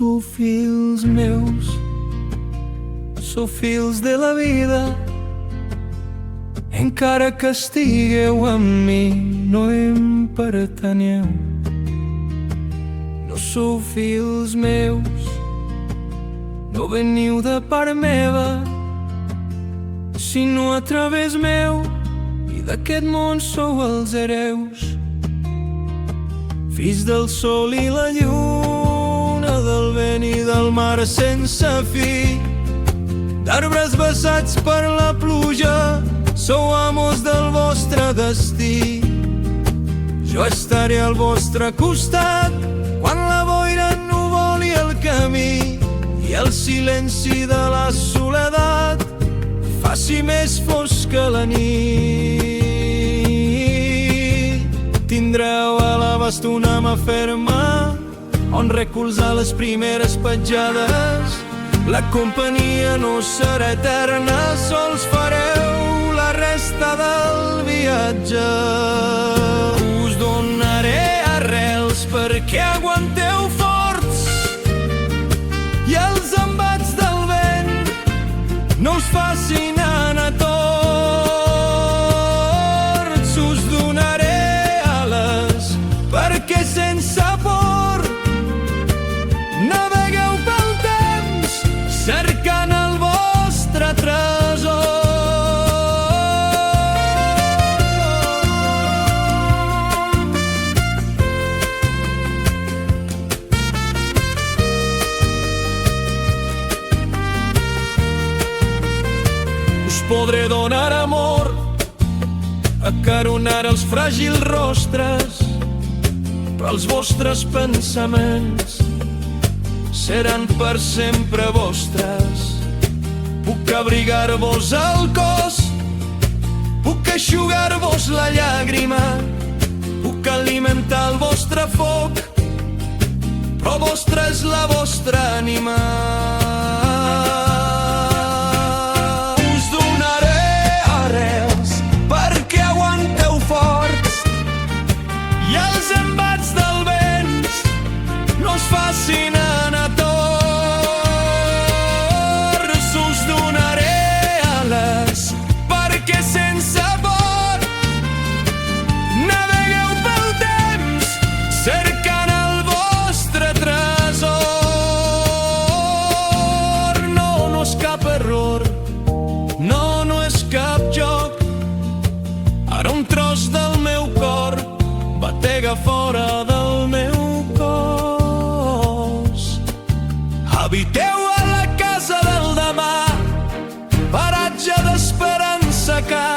sou fills meus, sou fills de la vida. Encara que estigueu amb mi, no em pertanyeu. No sou fills meus, no veniu de part meva, sinó a través meu, i d'aquest món sou els hereus. Fills del sol i la lluna, del vent i del mar sense fi, d'arbres vessats per la pluja, sou amos del vostre destí. Jo estaré al vostre costat quan la boira ennuvoli el camí i el silenci de la soledat faci més fosca la nit. Tindreu a l'abast una mà ferma on recolzar les primeres petjades. La companyia no serà eterna, sols fareu la resta del viatge. Us donaré arrels perquè aguanteu forts i els embats del vent no us facin anar torts. Us donaré ales perquè sense por navegueu pel temps cercant el vostre tresor. Us podré donar amor, acaronar els fràgils rostres, però els vostres pensaments seran per sempre vostres. Puc abrigar-vos el cos, puc eixugar-vos la llàgrima, puc alimentar el vostre foc, però vostra és la vostra ànima. Us donaré arrels perquè aguanteu forts i els embats del vent no us facin anar torts. Us donaré ales perquè sense por navegueu pel temps cercant el vostre tresor. No, no és cap error, no, no és cap joc. Ara un tros del meu cor batega fora del meu cos. Habiteu a la casa del demà, paratge d'esperança que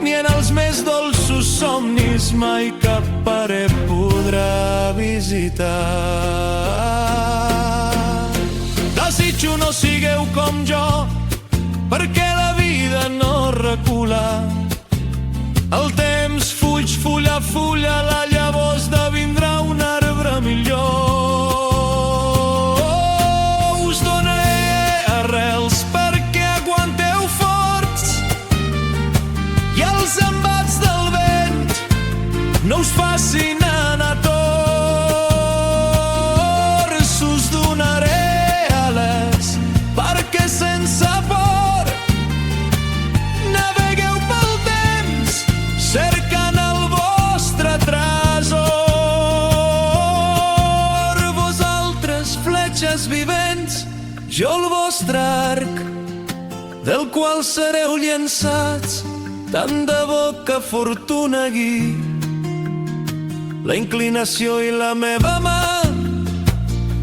ni en els més dolços somnis mai cap paret podrà visitar. Desitjo no sigueu com jo, perquè la vida no recula. El temps fuig fulla a fulla, la llavor esdevindrà un arbre millor. Us donaré arrels perquè aguanteu forts i els embats del vent no us facin anar torts. Us donaré ales perquè sense por navegueu pel temps cercant el vostre tresor. Vosaltres, fletxes vivents, jo el vostre arc, del qual sereu llançats, tant de bo que fortuna guiï la inclinació i la meva mà,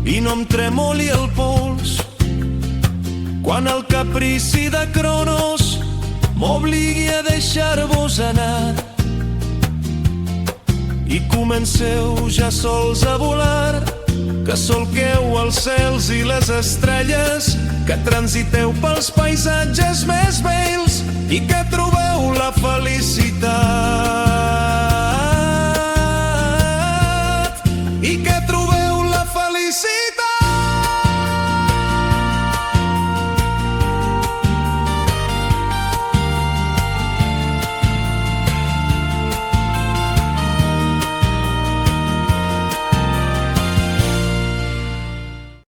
i no em tremoli el pols quan el caprici de Cronos m'obligui a deixar-vos anar. I comenceu ja sols a volar, que solqueu els cels i les estrelles, que transiteu pels paisatges més bells i que trobeu la felicitat